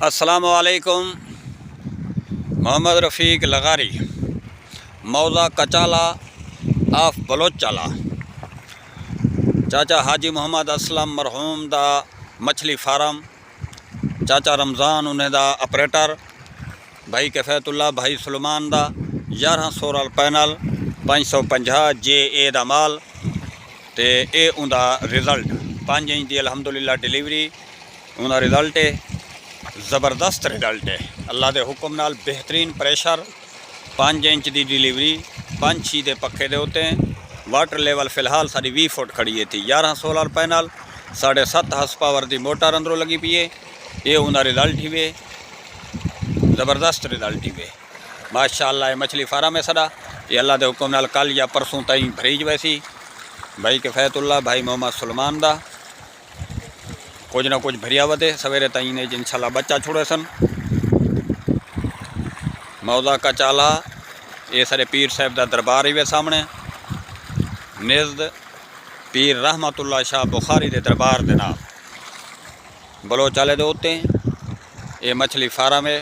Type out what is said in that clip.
अस्सलामु अलैकुम। मोहम्मद रफ़ीक लगारी, मौज़ा कचाला आफ बलोचाला। चाचा हाजी मोहम्मद असलम मरहूम दा मछली फार्म, चाचा रमज़ान उन्हें दा ऑपरेटर, भाई कैफैतुल्ला भाई सुलेमान दा 11 सोलर पैनल 550 JA दा माल ते ए उंदा रिजल्ट 5 इंच दी अलहमदुलिल्लाह डिलीवरी। उंदा रिजल्ट है ज़बरदस्त रिजल्ट है। अल्लाह के हुक्म नाल बेहतरीन प्रेशर, 5 इंच की डिलीवरी, 5-6 दे पखे दे होते हैं। वाटर लेवल फ़िलहाल साड़ी 20 फुट खड़ी है थी। 11 सोलर पैनल 7.5 हॉर्स पावर की मोटर अंदरों लगी पी है। ये उनका रिजल्ट ही वे ज़बरदस्त रिजल्ट ही वे माशाअल्लाह। मछली फार्म है साडा। ये अल्लाह के हुक्म नाल कल या परसों ताईं भरीज वैसी भाई किफ़ायतुल्ला भाई मोहम्मद सुलेमान दा कुछ ना कुछ भरिया वधे। सवेरे ताईं ने इंशाल्लाह बच्चा छोड़े सन। मौज़ा कचाला ये सारे पीर साहब का दरबार ही वे सामने निज़द पीर रहमतुल्लाह शाह बुखारी के दरबार के नाल बलोचाले दे उत्ते ये मछली फार्म है।